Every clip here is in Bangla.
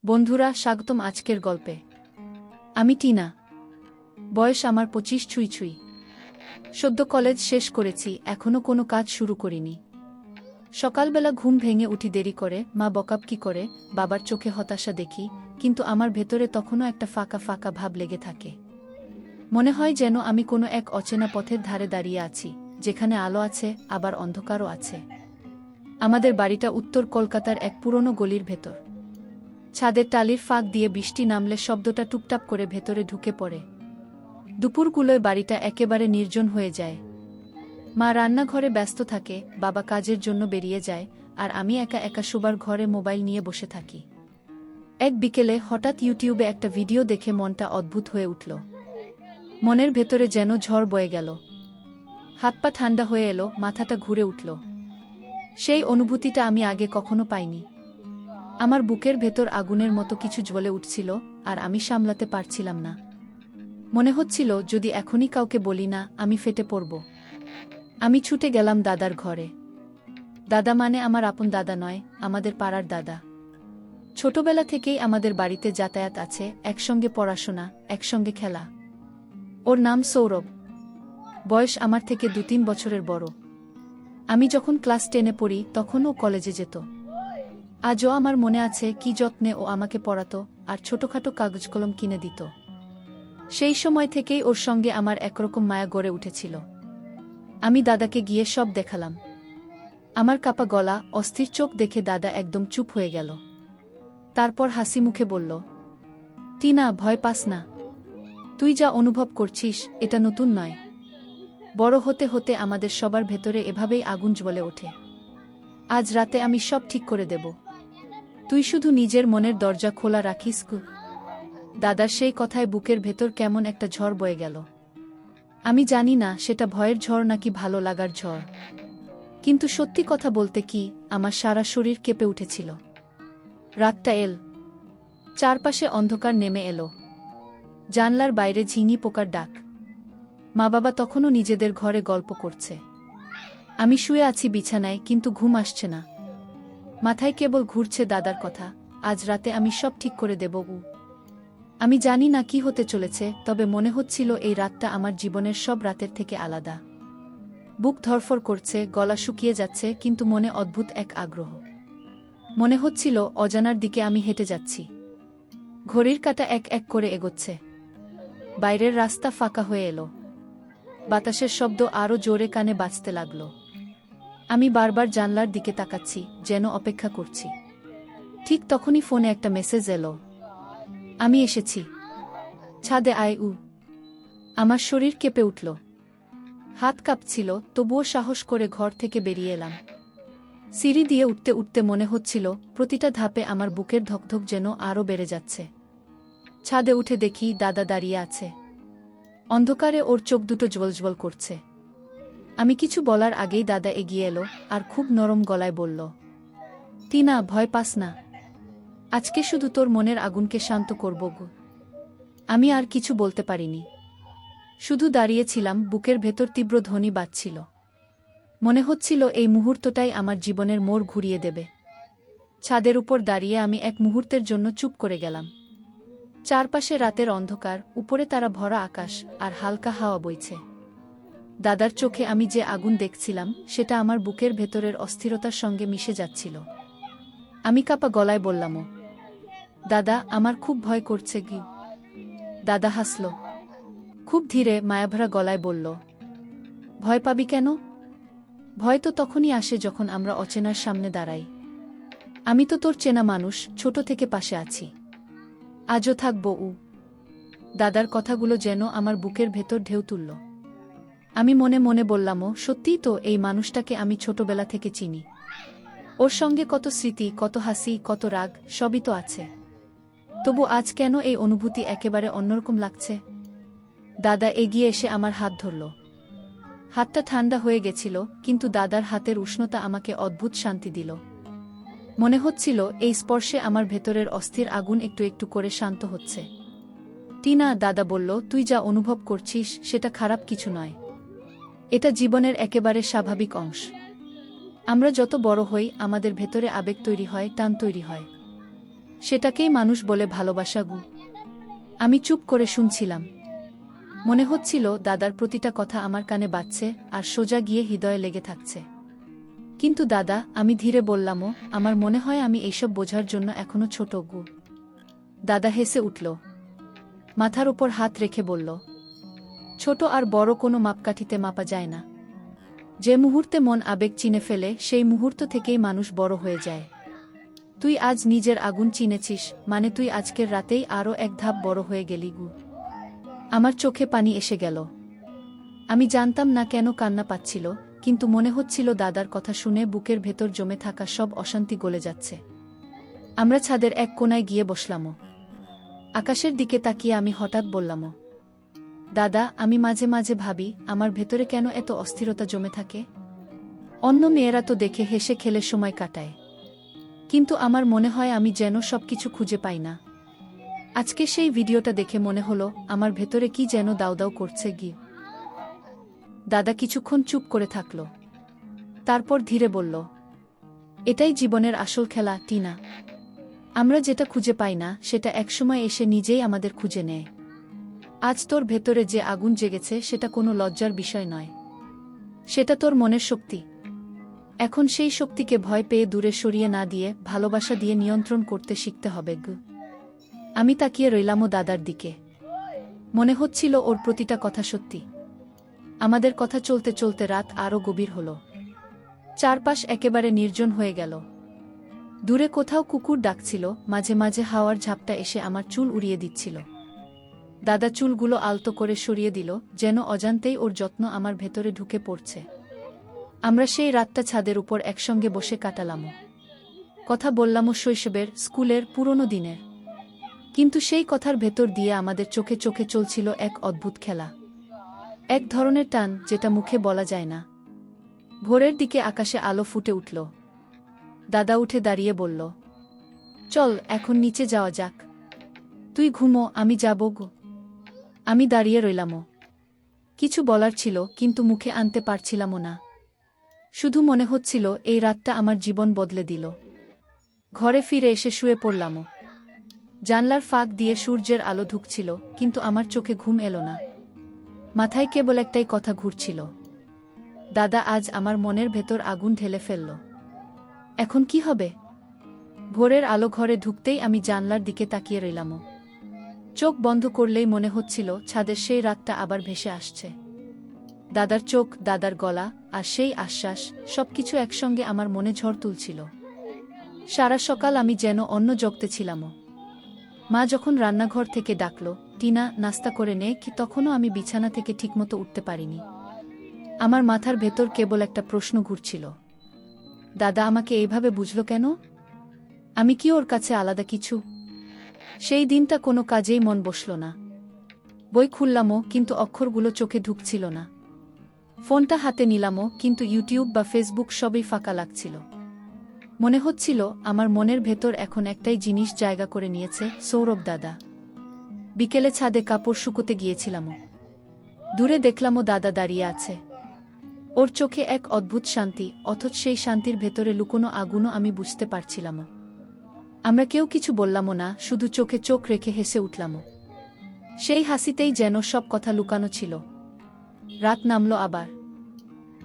বন্ধুরা, স্বাগতম আজকের গল্পে। আমি টিনা। বয়স আমার 25 ছুঁই ছুঁই। সদ্য কলেজ শেষ করেছি, এখনো কোনো কাজ শুরু করিনি। সকালবেলা ঘুম ভেঙে উঠি দেরি করে, মা বকাবকি করে, বাবার চোখে হতাশা দেখি, কিন্তু আমার ভেতরে তখনও একটা ফাঁকা ফাঁকা ভাব লেগে থাকে। মনে হয় যেন আমি কোনো এক অচেনা পথের ধারে দাঁড়িয়ে আছি, যেখানে আলো আছে আবার অন্ধকারও আছে। আমাদের বাড়িটা উত্তর কলকাতার এক পুরনো গলির ভেতর। ছাদের টালির ফাঁক দিয়ে বৃষ্টি নামলে শব্দটা টুপটাপ করে ভেতরে ঢুকে পড়ে। দুপুরগুলোয় বাড়িটা একেবারে নির্জন হয়ে যায়। মা রান্নাঘরে ব্যস্ত থাকে, বাবা কাজের জন্য বেরিয়ে যায়, আর আমি একা একা শোবার ঘরে মোবাইল নিয়ে বসে থাকি। এক বিকেলে হঠাৎ ইউটিউবে একটা ভিডিও দেখে মনটা অদ্ভুত হয়ে উঠল। মনের ভেতরে যেন ঝড় বয়ে গেল। হাত পা ঠান্ডা হয়ে এলো, মাথাটা ঘুরে উঠল। সেই অনুভূতিটা আমি আগে কখনো পাইনি। আমার বুকের ভেতর আগুনের মতো কিছু জ্বলে উঠছিল, আর আমি সামলাতে পারছিলাম না। মনে হচ্ছিল যদি এখনই কাউকে বলি না, আমি ফেটে পড়ব। আমি ছুটে গেলাম দাদার ঘরে। দাদা মানে আমার আপন দাদা নয়, আমাদের পাড়ার দাদা। ছোটবেলা থেকেই আমাদের বাড়িতে যাতায়াত আছে, একসঙ্গে পড়াশোনা, একসঙ্গে খেলা। ওর নাম সৌরভ। বয়স আমার থেকে 2-3 বছরের বড়। আমি যখন ক্লাস 10-এ পড়ি তখন ও কলেজে যেত। আজও আমার মনে আছে কি যত্নে ও আমাকে পড়াতো আর ছোটখাটো কাগজ কলম কিনে দিত। সেই সময় থেকেই ওর সঙ্গে আমার একরকম মায়া গড়ে উঠেছিল। আমি দাদাকে গিয়ে সব দেখালাম। আমার কাপা গলা, অস্থির চোখ দেখে দাদা একদম চুপ হয়ে গেল। তারপর হাসি মুখে বলল, টিনা, ভয় পাস না। তুই যা অনুভব করছিস এটা নতুন নয়। বড় হতে হতে আমাদের সবার ভেতরে এভাবেই আগুন জ্বলে ওঠে। আজ রাতে আমি সব ঠিক করে দেব। তুই শুধু নিজের মনের দরজা খোলা রাখিস। দাদার সেই কথায় বুকের ভেতর কেমন একটা ঝড় বয়ে গেল। আমি জানি না সেটা ভয়ের ঝড় নাকি ভালো লাগার ঝড়, কিন্তু সত্যি কথা বলতে কি, আমার সারা শরীর কেঁপে উঠেছিল। রাতটা এল। চারপাশে অন্ধকার নেমে এলো। জানলার বাইরে ঝিঙি পোকার ডাক। মা বাবা তখনও নিজেদের ঘরে গল্প করছে। আমি শুয়ে আছি বিছানায়, কিন্তু ঘুম আসছে না। মাথায় কেবল ঘুরছে দাদার কথা, আজ রাতে আমি সব ঠিক করে দেব। আমি জানি না কি হতে চলেছে, তবে মনে হচ্ছিল এই রাতটা আমার জীবনের সব রাতের থেকে আলাদা। বুক ধড়ফড় করছে, গলা শুকিয়ে যাচ্ছে, কিন্তু মনে অদ্ভুত এক আগ্রহ। মনে হচ্ছিল অজানার দিকে আমি হেঁটে যাচ্ছি। ঘড়ির কাঁটা এক এক করে এগোচ্ছে। বাইরের রাস্তা ফাঁকা হয়ে এলো। বাতাসের শব্দ আরও জোরে কানে বাজতে লাগলো। আমি বারবার জানলার দিকে তাকাচ্ছি, যেন অপেক্ষা করছি। ঠিক তখনই ফোনে একটা মেসেজ এলো, আমি এসেছি, ছাদে আয়। আমার শরীর কেঁপে উঠল। হাত কাঁপছিল, তবুও সাহস করে ঘর থেকে বেরিয়ে এলাম। সিঁড়ি দিয়ে উঠতে উঠতে মনে হচ্ছিল প্রতিটা ধাপে আমার বুকের ধকধক যেন আরও বেড়ে যাচ্ছে। ছাদে উঠে দেখি দাদা দাঁড়িয়ে আছে। অন্ধকারে ওর চোখ দুটো জ্বলজ্বল করছে। আমি কিছু বলার আগেই দাদা এগিয়ে এলো আর খুব নরম গলায় বলল, টিনা, ভয় পাস না। আজকে শুধু তোর মনের আগুনকে শান্ত করব। আমি আর কিছু বলতে পারিনি। শুধু দাঁড়িয়েছিলাম, বুকের ভেতর তীব্র ধ্বনি বাজছিল। মনে হচ্ছিল এই মুহূর্তটাই আমার জীবনের মোড় ঘুরিয়ে দেবে। ছাদের উপর দাঁড়িয়ে আমি এক মুহূর্তের জন্য চুপ করে গেলাম। চারপাশে রাতের অন্ধকার, উপরে তারা ভরা আকাশ, আর হালকা হাওয়া বইছে। দাদার চোখে আমি যে আগুন দেখছিলাম সেটা আমার বুকের ভেতরের অস্থিরতার সঙ্গে মিশে যাচ্ছিল। আমি কাঁপা গলায় বললাম, দাদা, আমার খুব ভয় করছে। কি? দাদা হাসল। খুব ধীরে, মায়াভরা গলায় বলল, ভয় পাবি কেন? ভয় তো তখনই আসে যখন আমরা অচেনার সামনে দাঁড়াই। আমি তো তোর চেনা মানুষ, ছোট থেকে পাশে আছি, আজও থাকবো। দাদার কথাগুলো যেন আমার বুকের ভেতর ঢেউ তুলল। আমি মনে মনে বললাম, সত্যিই তো, এই মানুষটাকে আমি ছোটবেলা থেকে চিনি। ওর সঙ্গে কত স্মৃতি, কত হাসি, কত রাগ, সবই তো আছে। তবু আজ কেন এই অনুভূতি একেবারে অন্যরকম লাগছে? দাদা এগিয়ে এসে আমার হাত ধরল। হাতটা ঠান্ডা হয়ে গেছিল, কিন্তু দাদার হাতের উষ্ণতা আমাকে অদ্ভুত শান্তি দিল। মনে হচ্ছিল এই স্পর্শে আমার ভেতরের অস্থির আগুন একটু একটু করে শান্ত হচ্ছে। টিনা, দাদা বলল, তুই যা অনুভব করছিস সেটা খারাপ কিছু নয়। এটা জীবনের একেবারে স্বাভাবিক অংশ। আমরা যত বড় হই আমাদের ভেতরে আবেগ তৈরি হয়, টান তৈরি হয়। সেটাকেই মানুষ বলে ভালোবাসা গু। আমি চুপ করে শুনছিলাম। মনে হচ্ছিল দাদার প্রতিটা কথা আমার কানে বাজছে আর সোজা গিয়ে হৃদয়ে লেগে থাকছে। কিন্তু দাদা, আমি ধীরে বললামও, আমার মনে হয় আমি এইসব বোঝার জন্য এখনো ছোট গু। দাদা হেসে উঠল, মাথার ওপর হাত রেখে বলল, ছোট আর বড় কোনো মাপকাঠিতে মাপা যায় না। যে মুহূর্তে মন আবেগ চিনে ফেলে সেই মুহূর্ত থেকেই মানুষ বড় হয়ে যায়। তুই আজ নিজের আগুন চিনেছিস, মানে তুই আজকের রাতেই আরও এক ধাপ বড় হয়ে গেলি গু। আমার চোখে পানি এসে গেল। আমি জানতাম না কেন কান্না পাচ্ছিল, কিন্তু মনে হচ্ছিল দাদার কথা শুনে বুকের ভেতর জমে থাকা সব অশান্তি গলে যাচ্ছে। আমরা ছাদের এক কোণায় গিয়ে বসলামও। আকাশের দিকে তাকিয়ে আমি হঠাৎ বললামও, দাদা, আমি মাঝে মাঝে ভাবি আমার ভেতরে কেন এত অস্থিরতা জমে থাকে। অন্য মেয়েরা তো দেখে হেসে খেলে সময় কাটায়, কিন্তু আমার মনে হয় আমি যেন সবকিছু খুঁজে পাই না। আজকে সেই ভিডিওটা দেখে মনে হলো আমার ভেতরে কি যেন দাউ দাউ করছে গি। দাদা কিছুক্ষণ চুপ করে থাকল, তারপর ধীরে বলল, এটাই জীবনের আসল খেলা টিনা। আমরা যেটা খুঁজে পাই না সেটা একসময় এসে নিজেই আমাদের খুঁজে নেয়। আজ তোর ভেতরে যে আগুন জেগেছে সেটা কোনো লজ্জার বিষয় নয়, সেটা তোর মনের শক্তি। এখন সেই শক্তিকে ভয় পেয়ে দূরে সরিয়ে না দিয়ে ভালোবাসা দিয়ে নিয়ন্ত্রণ করতে শিখতে হবে গু। আমি তাকিয়ে রইলামও দাদার দিকে। মনে হচ্ছিল ওর প্রতিটা কথা সত্যি। আমাদের কথা চলতে চলতে রাত আরও গভীর হল। চারপাশ একেবারে নির্জন হয়ে গেল। দূরে কোথাও কুকুর ডাকছিল, মাঝে মাঝে হাওয়ার ঝাপটা এসে আমার চুল উড়িয়ে দিচ্ছিল। দাদা চুলগুলো আলতো করে সরিয়ে দিল, যেন অজান্তেই ওর যত্ন আমার ভেতরে ঢুকে পড়ছে। আমরা সেই রাতটা ছাদের উপর একসঙ্গে বসে কাটালামও। কথা বললামও শৈশবের, স্কুলের, পুরনো দিনের। কিন্তু সেই কথার ভেতর দিয়ে আমাদের চোখে চোখে চলছিল এক অদ্ভুত খেলা, এক ধরনের টান যেটা মুখে বলা যায় না। ভোরের দিকে আকাশে আলো ফুটে উঠল। দাদা উঠে দাঁড়িয়ে বলল, চল এখন নিচে যাওয়া যাক। তুই ঘুমো, আমি যাব গো। আমি দাঁড়িয়ে রইলামও। কিছু বলার ছিল, কিন্তু মুখে আনতে পারছিলামও না। শুধু মনে হচ্ছিল এই রাতটা আমার জীবন বদলে দিল। ঘরে ফিরে এসে শুয়ে পড়লামও। জানলার ফাঁক দিয়ে সূর্যের আলো ঢুকছিল, কিন্তু আমার চোখে ঘুম এলো না। মাথায় কেবল একটাই কথা ঘুরছিল, দাদা আজ আমার মনের ভেতর আগুন ঢেলে ফেলল। এখন কি হবে? ভোরের আলো ঘরে ঢুকতেই আমি জানলার দিকে তাকিয়ে রইলামও। চোখ বন্ধ করলেই মনে হচ্ছিল ছাদের সেই রাতটা আবার ভেসে আসছে। দাদার চোখ, দাদার গলা, আর সেই আশ্বাস, সবকিছু একসঙ্গে আমার মনে ঝড় তুলছিল। সারা সকাল আমি যেন অন্য জগতে ছিলামও। মা যখন রান্নাঘর থেকে ডাকল, টিনা নাস্তা করে নে, কি তখনও আমি বিছানা থেকে ঠিকমতো উঠতে পারিনি। আমার মাথার ভেতর কেবল একটা প্রশ্ন ঘুরছিল, দাদা আমাকে এইভাবে বুঝল কেন? আমি কি ওর কাছে আলাদা কিছু? সেই দিনটা কোনো কাজেই মন বসল না। বই খুললামও, কিন্তু অক্ষরগুলো চোখে ঢুকছিল না। ফোনটা হাতে নিলামও, কিন্তু ইউটিউব বা ফেসবুক সবই ফাঁকা লাগছিল। মনে হচ্ছিল আমার মনের ভেতর এখন একটাই জিনিস জায়গা করে নিয়েছে, সৌরভ দাদা। বিকেলে ছাদে কাপড় শুকোতে গিয়েছিলামও। দূরে দেখলামও দাদা দাঁড়িয়ে আছে। ওর চোখে এক অদ্ভুত শান্তি, অথচ সেই শান্তির ভেতরে লুকোনো আগুনও আমি বুঝতে পারছিলামও। আমরা কেউ কিছু বললামও না, শুধু চোখে চোখ রেখে হেসে উঠলামও। সেই হাসিতেই যেন সব কথা লুকানো ছিল। রাত নামল আবার।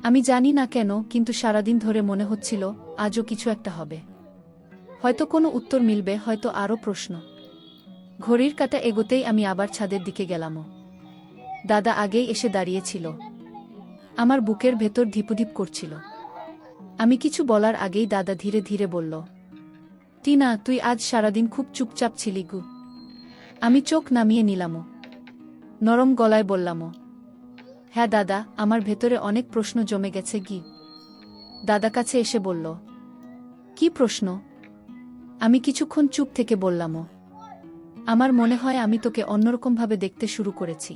আমি জানি না কেন, কিন্তু সারাদিন ধরে মনে হচ্ছিল আজও কিছু একটা হবে। হয়তো কোনো উত্তর মিলবে, হয়তো আরও প্রশ্ন। ঘড়ির কাঁটা এগোতেই আমি আবার ছাদের দিকে গেলামও। দাদা আগেই এসে দাঁড়িয়েছিল। আমার বুকের ভেতর ধিপুধিপ করছিল। আমি কিছু বলার আগেই দাদা ধীরে ধীরে বলল, টিনা, তুই আজ সারাদিন খুব চুপচাপ ছিলি গু। আমি চোখ নামিয়ে নিলামও। নরম গলায় বললামও, হ্যাঁ দাদা, আমার ভেতরে অনেক প্রশ্ন জমে গেছে গি। দাদা কাছে এসে বলল, কি প্রশ্ন? আমি কিছুক্ষণ চুপ থেকে বললামও, আমার মনে হয় আমি তোকে অন্যরকমভাবে দেখতে শুরু করেছি।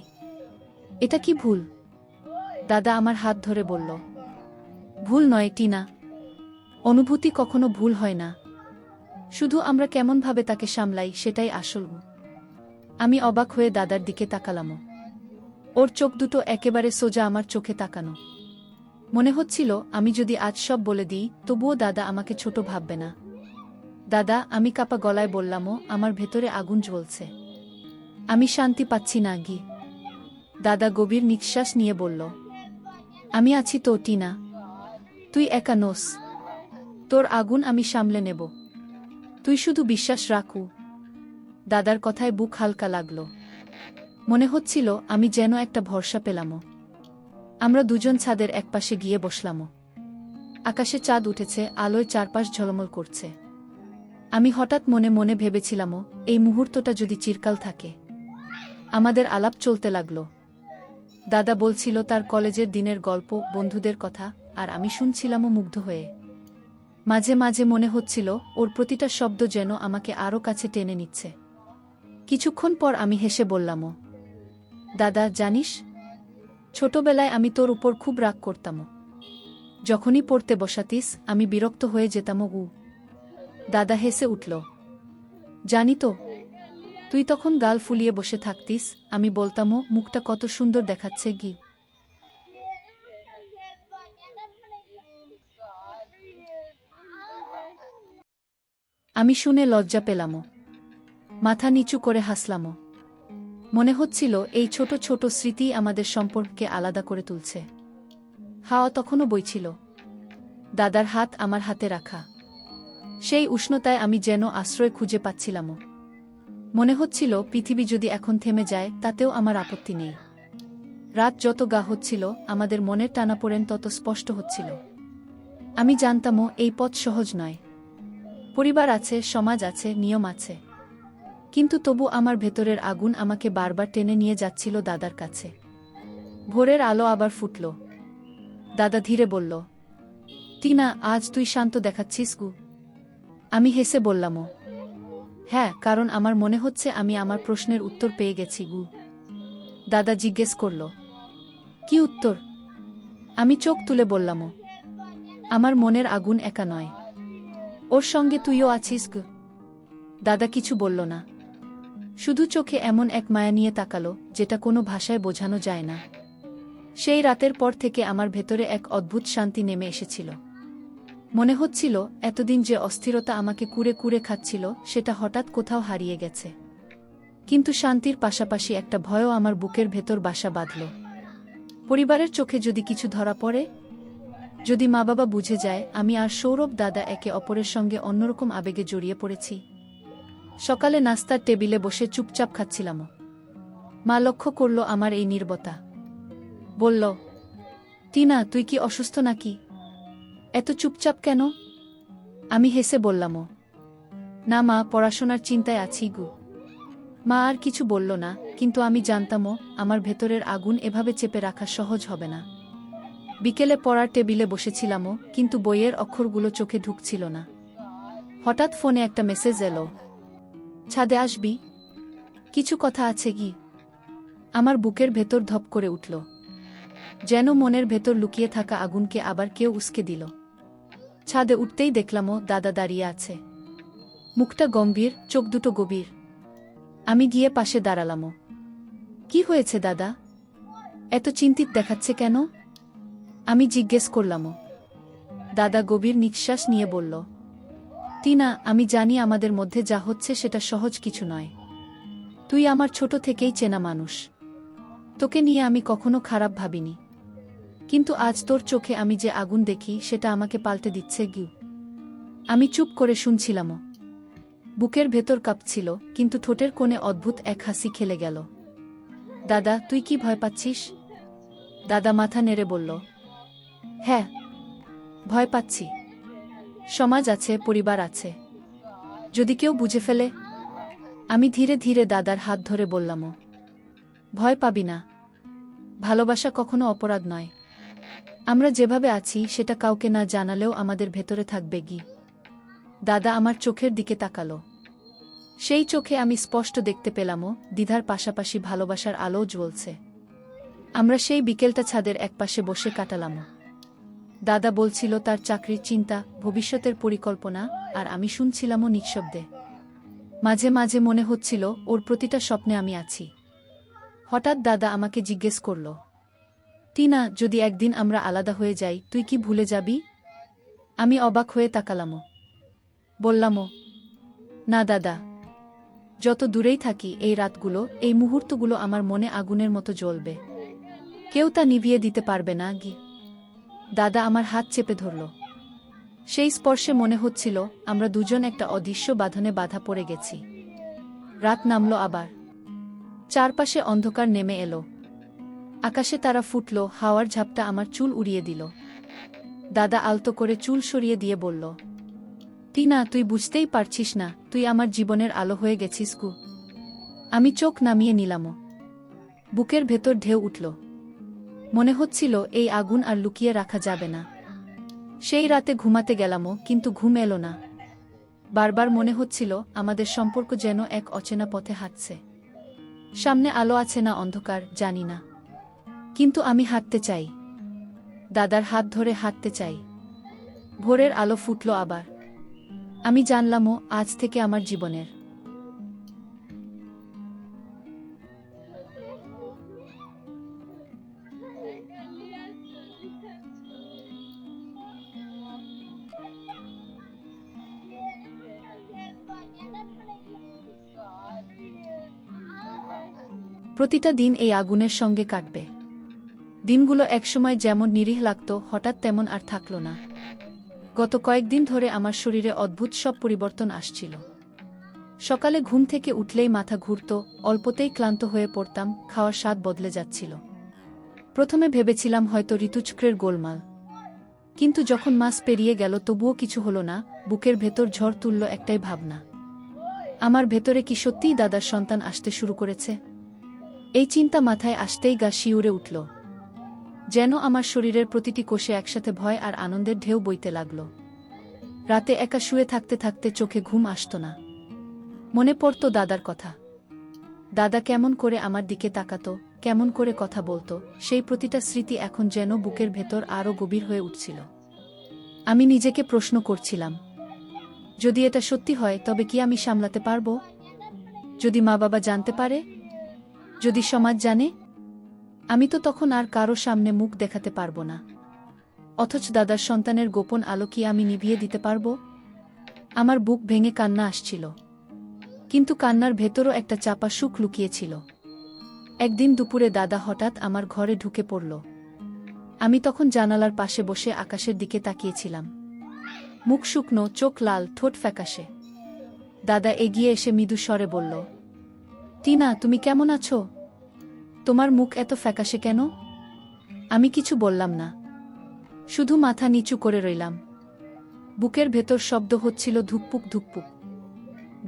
এটা কি ভুল? দাদা আমার হাত ধরে বলল, ভুল নয় টিনা, অনুভূতি কখনো ভুল হয় না। শুধু আমরা কেমনভাবে তাকে সামলাই সেটাই আসল। আমি অবাক হয়ে দাদার দিকে তাকালামও। ওর চোখ দুটো একেবারে সোজা আমার চোখে তাকানো। মনে হচ্ছিল আমি যদি আজ সব বলে দিই তবুও দাদা আমাকে ছোট ভাববে না। দাদা, আমি কাপা গলায় বললামও, আমার ভেতরে আগুন জ্বলছে। আমি শান্তি পাচ্ছি না গি। দাদা গভীর নিঃশ্বাস নিয়ে বলল, আমি আছি তো টিনা, তুই একা নোস। তোর আগুন আমি সামলে নেব, তুই শুধু বিশ্বাস রাখু। দাদার কথায় বুক হালকা লাগল। মনে হচ্ছিল আমি যেন একটা ভরসা পেলামও। আমরা দুজন ছাদের একপাশে গিয়ে বসলামও। আকাশে চাঁদ উঠেছে, আলোয় চারপাশ ঝলমল করছে। আমি হঠাৎ মনে মনে ভেবেছিলামও, এই মুহূর্তটা যদি চিরকাল থাকে। আমাদের আলাপ চলতে লাগল। দাদা বলছিল তার কলেজের দিনের গল্প, বন্ধুদের কথা, আর আমি শুনছিলামও মুগ্ধ হয়ে। মাঝে মাঝে মনে হচ্ছিল ওর প্রতিটা শব্দ যেন আমাকে আরও কাছে টেনে নিচ্ছে। কিছুক্ষণ পর আমি হেসে বললামও, দাদা জানিস, ছোটবেলায় আমি তোর উপর খুব রাগ করতামও। যখনই পড়তে বসাতিস আমি বিরক্ত হয়ে যেতামও। দাদা হেসে উঠল। জানি তো, তুই তখন গাল ফুলিয়ে বসে থাকতিস, আমি বলতামও মুখটা কত সুন্দর দেখাচ্ছে গি। আমি শুনে লজ্জা পেলামও, মাথা নিচু করে হাসলামও। মনে হচ্ছিল এই ছোট ছোট স্মৃতি আমাদের সম্পর্ককে আলাদা করে তুলছে। হাওয়া তখনও বইছিল, দাদার হাত আমার হাতে রাখা। সেই উষ্ণতায় আমি যেন আশ্রয় খুঁজে পাচ্ছিলামও। মনে হচ্ছিল পৃথিবী যদি এখন থেমে যায় তাতেও আমার আপত্তি নেই। রাত যত গা হচ্ছিল, আমাদের মনের টানাপোড়েন তত স্পষ্ট হচ্ছিল। আমি জানতামও এই পথ সহজ নয়। পরিবার আছে, সমাজ আছে, নিয়ম আছে, কিন্তু তবু আমার ভেতরের আগুন আমাকে বারবার টেনে নিয়ে যাচ্ছিল দাদার কাছে। ভোরের আলো আবার ফুটল। দাদা ধীরে বলল, টিনা, আজ তুই শান্ত দেখাচ্ছিস গু। আমি হেসে বললামও, হ্যাঁ, কারণ আমার মনে হচ্ছে আমি আমার প্রশ্নের উত্তর পেয়ে গেছি গু। দাদা জিজ্ঞেস করল, কি উত্তর? আমি চোখ তুলে বললামও, আমার মনের আগুন একা নয়, ওর সঙ্গে তুইও আছিস গু। দাদা কিছু বলল না, শুধু চোখে এমন এক মায়া নিয়ে তাকালো যেটা কোনো ভাষায় বোঝানো যায় না। সেই রাতের পর থেকে আমার ভেতরে এক অদ্ভুত শান্তি নেমে এসেছিল। মনে হচ্ছিল এতদিন যে অস্থিরতা আমাকে কুরে কুরে খাচ্ছিল সেটা হঠাৎ কোথাও হারিয়ে গেছে। কিন্তু শান্তির পাশাপাশি একটা ভয়ও আমার বুকের ভেতর বাসা বাঁধল। পরিবারের চোখে যদি কিছু ধরা পড়ে, যদি মা বাবা বুঝে যায় আমি আর সৌরভ দাদা একে অপরের সঙ্গে অন্যরকম আবেগে জড়িয়ে পড়েছি। সকালে নাস্তার টেবিলে বসে চুপচাপ খাচ্ছিলাম। মা লক্ষ্য করল আমার এই নীরবতা। বলল, টিনা, তুই কি অসুস্থ নাকি? এত চুপচাপ কেন? আমি হেসে বললামও, না মা, পড়াশোনার চিন্তায় আছি গু। মা আর কিছু বলল না, কিন্তু আমি জানতামও আমার ভেতরের আগুন এভাবে চেপে রাখা সহজ হবে না। বিকেলে পড়ার টেবিলে বসেছিলামও, কিন্তু বইয়ের অক্ষরগুলো চোখে ঢুকছিল না। হঠাৎ ফোনে একটা মেসেজ এলো, ছাদে আসবি, কিছু কথা আছে কি। আমার বুকের ভেতর ধপ করে উঠল, যেন মনের ভেতর লুকিয়ে থাকা আগুনকে আবার কেউ উস্কে দিল। ছাদে উঠতেই দেখলামও দাদা দাঁড়িয়ে আছে, মুখটা গম্ভীর, চোখ দুটো গভীর। আমি গিয়ে পাশে দাঁড়ালামও। কি হয়েছে দাদা, এত চিন্তিত দেখাচ্ছে কেন? আমি জিজ্ঞেস করলামও। দাদা গভীর নিঃশ্বাস নিয়ে বলল, টিনা, আমি জানি আমাদের মধ্যে যা হচ্ছে সেটা সহজ কিছু নয়। তুই আমার ছোট থেকেই চেনা মানুষ, তোকে নিয়ে আমি কখনো খারাপ ভাবিনি, কিন্তু আজ তোর চোখে আমি যে আগুন দেখি সেটা আমাকে পাল্টে দিচ্ছে গি। আমি চুপ করে শুনছিলামও। বুকের ভেতর কাঁপছিল, কিন্তু ঠোঁটের কোণে অদ্ভুত এক হাসি খেলে গেল। দাদা, তুই কি ভয় পাচ্ছিস? দাদা মাথা নেড়ে বলল, হ্যাঁ, ভয় পাচ্ছি। সমাজ আছে, পরিবার আছে, যদি কেউ বুঝে ফেলে। আমি ধীরে ধীরে দাদার হাত ধরে বললামও, ভয় পাবি না, ভালোবাসা কখনো অপরাধ নয়। আমরা যেভাবে আছি সেটা কাউকে না জানালেও আমাদের ভেতরে থাকবে গি। দাদা আমার চোখের দিকে তাকালো। সেই চোখে আমি স্পষ্ট দেখতে পেলামও দ্বিধার পাশাপাশি ভালোবাসার আলোও জ্বলছে। আমরা সেই বিকেলটা ছাদের একপাশে বসে কাটালামও। দাদা বলছিল তার চাকরির চিন্তা, ভবিষ্যতের পরিকল্পনা, আর আমি শুনছিলামও নিঃশব্দে। মাঝে মাঝে মনে হচ্ছিল ওর প্রতিটা স্বপ্নে আমি আছি। হঠাৎ দাদা আমাকে জিজ্ঞেস করল, টিনা, যদি একদিন আমরা আলাদা হয়ে যাই তুই কি ভুলে যাবি? আমি অবাক হয়ে তাকালামও। বললামও, না দাদা, যত দূরেই থাকি এই রাতগুলো, এই মুহূর্তগুলো আমার মনে আগুনের মতো জ্বলবে। কেউ তা নিভিয়ে দিতে পারবে না। দাদা আমার হাত চেপে ধরল। সেই স্পর্শে মনে হচ্ছিল আমরা দুজন একটা অদৃশ্য বাঁধনে বাধা পড়ে গেছি। রাত নামল আবার। চারপাশে অন্ধকার নেমে এলো। আকাশে তারা ফুটল, হাওয়ার ঝাপটা আমার চুল উড়িয়ে দিল। দাদা আলতো করে চুল সরিয়ে দিয়ে বলল, টিনা, তুই বুঝতেই পারছিস না, তুই আমার জীবনের আলো হয়ে গেছিস কু। আমি চোখ নামিয়ে নিলামও। বুকের ভেতর ঢেউ উঠল। মনে হচ্ছিল এই আগুন আর লুকিয়ে রাখা যাবে না। সেই রাতে ঘুমাতে গেলামও, কিন্তু ঘুম এলো না। বারবার মনে হচ্ছিল আমাদের সম্পর্ক যেন এক অচেনা পথে হাঁটছে। সামনে আলো আছে না অন্ধকার জানি না, কিন্তু আমি হাঁটতে চাই। দাদার হাত ধরে হাঁটতে চাই। ভোরের আলো ফুটল আবার। আমি জানলামও আজ থেকে আমার জীবনের প্রতিটা দিন এই আগুনের সঙ্গে কাটবে। দিনগুলো একসময় যেমন নিরীহ লাগত, হঠাৎ তেমন আর থাকল না। গত কয়েকদিন ধরে আমার শরীরে অদ্ভুত সব পরিবর্তন আসছিল। সকালে ঘুম থেকে উঠলেই মাথা ঘুরত, অল্পতেই ক্লান্ত হয়ে পড়তাম, খাওয়ার স্বাদ বদলে যাচ্ছিল। প্রথমে ভেবেছিলাম হয়তো ঋতুচক্রের গোলমাল, কিন্তু যখন মাস পেরিয়ে গেল তবুও কিছু হলো না। বুকের ভেতর ঝড় তুলল একটাই ভাবনা, আমার ভেতরে কি সত্যিই দাদার সন্তান আসতে শুরু করেছে? এই চিন্তা মাথায় আসতেই গা শিউরে উঠল। যেন আমার শরীরের প্রতিটি কোষে একসাথে ভয় আর আনন্দের ঢেউ বইতে লাগল। রাতে একা শুয়ে থাকতে থাকতে চোখে ঘুম আসত না। মনে পড়ত দাদার কথা। দাদা কেমন করে আমার দিকে তাকাতো, কেমন করে কথা বলতো, সেই প্রতিটা স্মৃতি এখন যেন বুকের ভেতর আরও গভীর হয়ে উঠছিল। আমি নিজেকে প্রশ্ন করছিলাম, যদি এটা সত্যি হয় তবে কি আমি সামলাতে পারব? যদি মা বাবা জানতে পারে, যদি সমাজ জানে, আমি তো তখন আর কারো সামনে মুখ দেখাতে পারব না। অথচ দাদার সন্তানের গোপন আলো কি আমি নিভিয়ে দিতে পারব? আমার বুক ভেঙে কান্না আসছিল, কিন্তু কান্নার ভেতরও একটা চাপা সুখ লুকিয়েছিল। একদিন দুপুরে দাদা হঠাৎ আমার ঘরে ঢুকে পড়ল। আমি তখন জানালার পাশে বসে আকাশের দিকে তাকিয়েছিলাম। মুখ শুকনো, চোখ লাল, ঠোঁট ফ্যাকাশে। দাদা এগিয়ে এসে মৃদু স্বরে বলল, টিনা, তুমি কেমন আছো? তোমার মুখ এত ফ্যাকাশে কেন? আমি কিছু বললাম না, শুধু মাথা নিচু করে রইলাম। বুকের ভেতর শব্দ হচ্ছিল ধুকপুক ধুকপুক।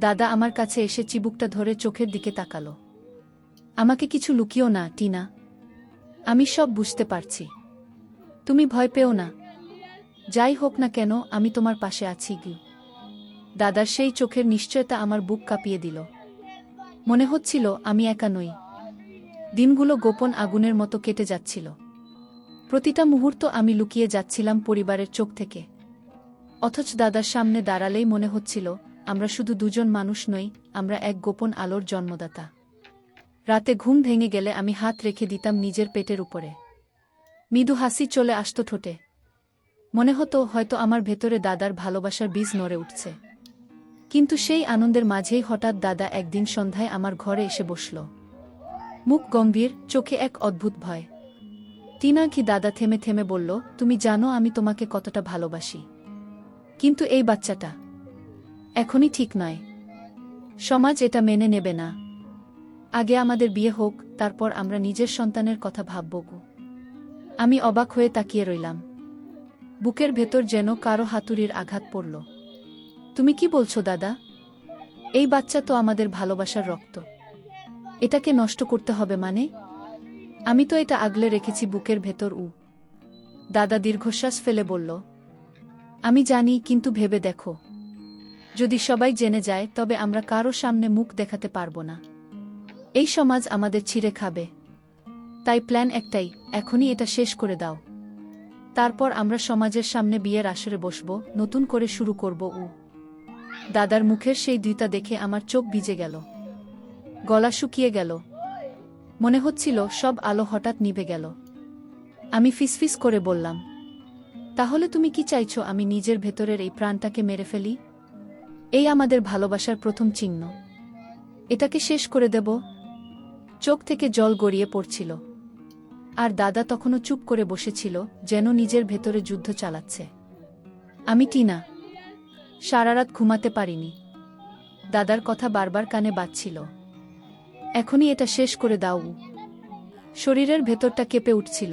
দাদা আমার কাছে এসে চিবুকটা ধরে চোখের দিকে তাকালো। আমাকে কিছু লুকিও না টিনা, আমি সব বুঝতে পারছি। তুমি ভয় পেও না, যাই হোক না কেন আমি তোমার পাশে আছি। দাদার সেই চোখের নিশ্চয়তা আমার বুক কাঁপিয়ে দিল। মনে হচ্ছিল আমি একা নই। দিনগুলো গোপন আগুনের মতো কেটে যাচ্ছিল। প্রতিটা মুহূর্ত আমি লুকিয়ে যাচ্ছিলাম পরিবারের চোখ থেকে। অথচ দাদার সামনে দাঁড়ালেই মনে হচ্ছিল আমরা শুধু দুজন মানুষ নই, আমরা এক গোপন আলোর জন্মদাতা। রাতে ঘুম ভেঙে গেলে আমি হাত রেখে দিতাম নিজের পেটের উপরে। মৃদু হাসি চলে আসত ঠোঁটে। মনে হতো হয়তো আমার ভেতরে দাদার ভালোবাসার বীজ নড়ে উঠছে। কিন্তু সেই আনন্দের মাঝেই হঠাৎ দাদা একদিন সন্ধ্যায় আমার ঘরে এসে বসল। মুখ গম্ভীর, চোখে এক অদ্ভুত ভয়। টিনা, কি? দাদা থেমে থেমে বলল, তুমি জানো আমি তোমাকে কতটা ভালোবাসি। কিন্তু এই বাচ্চাটা এখনই ঠিক নয়। সমাজ এটা মেনে নেবে না। আগে আমাদের বিয়ে হোক, তারপর আমরা নিজের সন্তানের কথা ভাবব। আমি অবাক হয়ে তাকিয়ে রইলাম। বুকের ভেতর যেন কারো হাতুড়ির আঘাত পড়ল। তুমি কি বলছো দাদা? এই বাচ্চা তো আমাদের ভালোবাসার রক্ত, এটাকে নষ্ট করতে হবে মানে? আমি তো এটা আগলে রেখেছি বুকের ভেতর। দাদা দীর্ঘশ্বাস ফেলে বলল, আমি জানি, কিন্তু ভেবে দেখো, যদি সবাই জেনে যায় তবে আমরা কারো সামনে মুখ দেখাতে পারবো না। এই সমাজ আমাদের ছিঁড়ে খাবে। তাই প্ল্যান একটাই, এখনই এটা শেষ করে দাও। তারপর আমরা সমাজের সামনে বিয়ের আসরে বসব, নতুন করে শুরু করব। দাদার মুখের সেই দুইটা দেখে আমার চোখ ভিজে গেল, গলা শুকিয়ে গেল। মনে হচ্ছিল সব আলো হঠাৎ নিভে গেল। আমি ফিসফিস করে বললাম, তাহলে তুমি কি চাইছো আমি নিজের ভেতরের এই প্রাণটাকে মেরে ফেলি? এই আমাদের ভালোবাসার প্রথম চিহ্ন। এটাকে শেষ করে দেব? চোখ থেকে জল গড়িয়ে পড়ছিল। আর দাদা তখনও চুপ করে বসেছিল, যেন নিজের ভেতরে যুদ্ধ চালাচ্ছে। আমি টিনা। সারা রাত ঘুমাতে পারিনি। দাদার কথা বারবার কানে বাজছিল। এখনই এটা শেষ করে দাও। শরীরের ভেতরটা কেঁপে উঠছিল।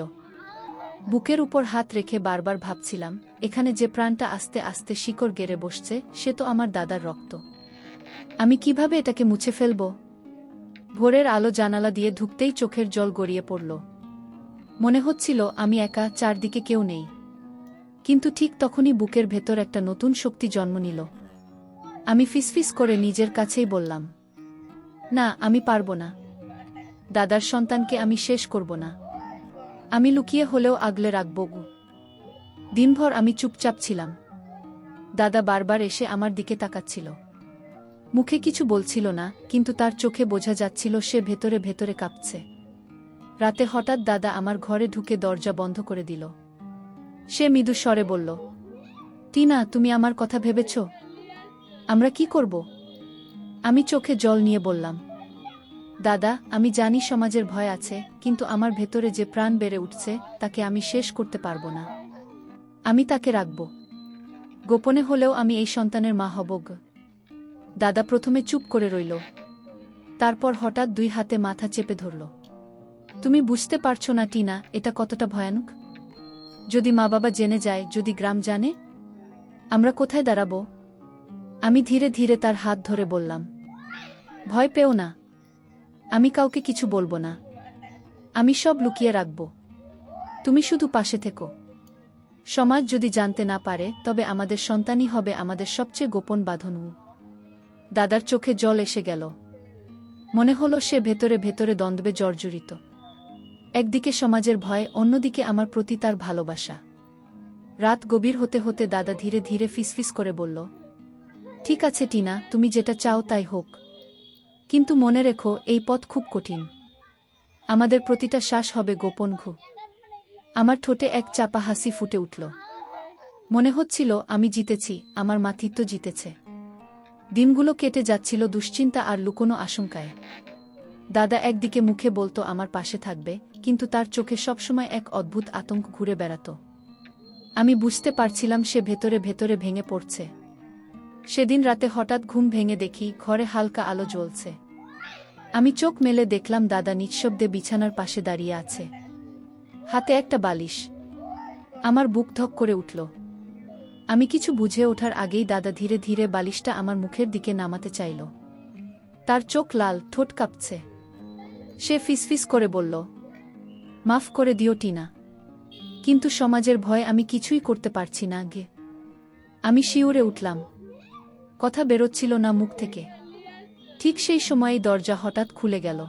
বুকের উপর হাত রেখে বারবার ভাবছিলাম, এখানে যে প্রাণটা আস্তে আস্তে শিকড় গেড়ে বসছে, সে তো আমার দাদার রক্ত। আমি কিভাবে এটাকে মুছে ফেলব? ভোরের আলো জানালা দিয়ে ঢুকতেই চোখের জল গড়িয়ে পড়ল। মনে হচ্ছিল আমি একা, চারদিকে কেউ নেই। কিন্তু ঠিক তখনই বুকের ভেতর একটা নতুন শক্তি জন্ম নিল। আমি ফিসফিস করে নিজের কাছেই বললাম, না, আমি পারব না। দাদার সন্তানকে আমি শেষ করব না। আমি লুকিয়ে হলেও আগলে রাখব। দিনভর আমি চুপচাপ ছিলাম। দাদা বারবার এসে আমার দিকে তাকাচ্ছিল। মুখে কিছু বলছিল না, কিন্তু তার চোখে বোঝা যাচ্ছিল সে ভেতরে ভেতরে কাঁপছে। রাতে হঠাৎ দাদা আমার ঘরে ঢুকে দরজা বন্ধ করে দিল। সে মৃদু স্বরে বলল, টিনা, তুমি আমার কথা ভেবেছ? আমরা কি করব? আমি চোখে জল নিয়ে বললাম, দাদা, আমি জানি সমাজের ভয় আছে, কিন্তু আমার ভেতরে যে প্রাণ বেড়ে উঠছে তাকে আমি শেষ করতে পারব না। আমি তাকে রাখব। গোপনে হলেও আমি এই সন্তানের মা হব। দাদা প্রথমে চুপ করে রইল। তারপর হঠাৎ দুই হাতে মাথা চেপে ধরল। তুমি বুঝতে পারছো না টিনা, এটা কতটা ভয়ানক? যদি মা বাবা জেনে যায়, যদি গ্রাম জানে, আমরা কোথায় দাঁড়াবো? আমি ধীরে ধীরে তার হাত ধরে বললাম, ভয় পেও না। আমি কাউকে কিছু বলবো না। আমি সব লুকিয়ে রাখব। তুমি শুধু পাশে থেকো। সমাজ যদি জানতে না পারে, তবে আমাদের সন্তানই হবে আমাদের সবচেয়ে গোপন বাঁধন। দাদার চোখে জল এসে গেল। মনে হলো সে ভেতরে ভেতরে দ্বন্দ্বে জর্জরিত। একদিকে সমাজের ভয়, অন্যদিকে আমার প্রতি তার ভালোবাসা। রাত গভীর হতে হতে দাদা ধীরে ধীরে ফিসফিস করে বলল, ঠিক আছে টিনা, তুমি যেটা চাও তাই হোক। কিন্তু মনে রেখো, এই পথ খুব কঠিন। আমাদের প্রতিটা শ্বাস হবে গোপন। আমার ঠোঁটে এক চাপা হাসি ফুটে উঠল। মনে হচ্ছিল আমি জিতেছি, আমার মাতৃত্ব জিতেছে। দিনগুলো কেটে যাচ্ছিল দুশ্চিন্তা আর লুকোনো আশঙ্কায়। দাদা একদিকে মুখে বলতো আমার পাশে থাকবে, কিন্তু তার চোখে সবসময় এক অদ্ভুত আতঙ্ক ঘুরে বেড়াত। আমি বুঝতে পারছিলাম সে ভেতরে ভেতরে ভেঙে পড়ছে। সেদিন রাতে হঠাৎ ঘুম ভেঙে দেখি ঘরে হালকা আলো জ্বলছে। আমি চোখ মেলে দেখলাম দাদা নিঃশব্দে বিছানার পাশে দাঁড়িয়ে আছে, হাতে একটা বালিশ। আমার বুক ধক করে উঠল। আমি কিছু বুঝে ওঠার আগেই দাদা ধীরে ধীরে বালিশটা আমার মুখের দিকে নামাতে চাইল। তার চোখ লাল, ঠোঁট কাঁপছে। সে ফিসফিস করে বলল, মাফ করে দিও টিনা, কিন্তু সমাজের ভয় আমি কিছুই করতে পারছি না। আমি শিউরে উঠলাম। কথা বেরোচ্ছিল না মুখ থেকে। ঠিক সেই সময়েই দরজা হঠাৎ খুলে গেল।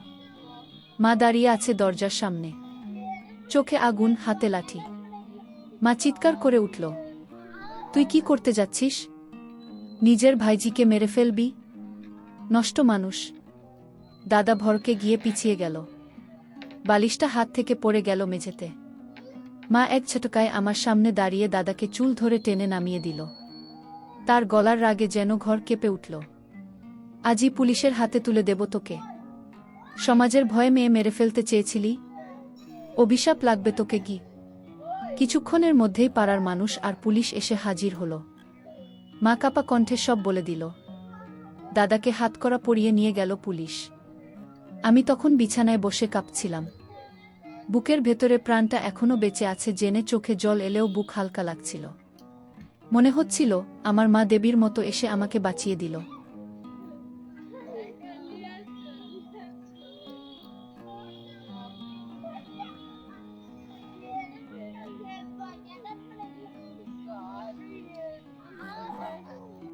মা দাঁড়িয়ে আছে দরজার সামনে, চোখে আগুন, হাতে লাঠি। মা চিৎকার করে উঠল, তুই কি করতে যাচ্ছিস? নিজের ভাইজিকে মেরে ফেলবি? নষ্ট মানুষ। দাদা ভরকে গিয়ে পিছিয়ে গেল। বালিশটা হাত থেকে পড়ে গেল মেঝেতে। মা এক ঝটকায় আমার সামনে দাঁড়িয়ে দাদাকে চুল ধরে টেনে নামিয়ে দিল। তার গলার রাগে যেন ঘর কেঁপে উঠল। আজই পুলিশের হাতে তুলে দেব তোকে। সমাজের ভয়ে মেয়ে মেরে ফেলতে চেয়েছিলি? অভিশাপ লাগবে তোকে। কিছুক্ষণের মধ্যেই পাড়ার মানুষ আর পুলিশ এসে হাজির হল। মা কাপা কণ্ঠে সব বলে দিল। দাদাকে হাতকড়া পরিয়ে নিয়ে গেল পুলিশ। আমি তখন বিছানায় বসে কাঁপছিলাম। বুকের ভেতরে প্রাণটা এখনো বেঁচে আছে জেনে চোখে জল এলেও বুক হালকা লাগছিল। মনে হচ্ছিল আমার মা দেবীর মতো এসে আমাকে বাঁচিয়ে দিল।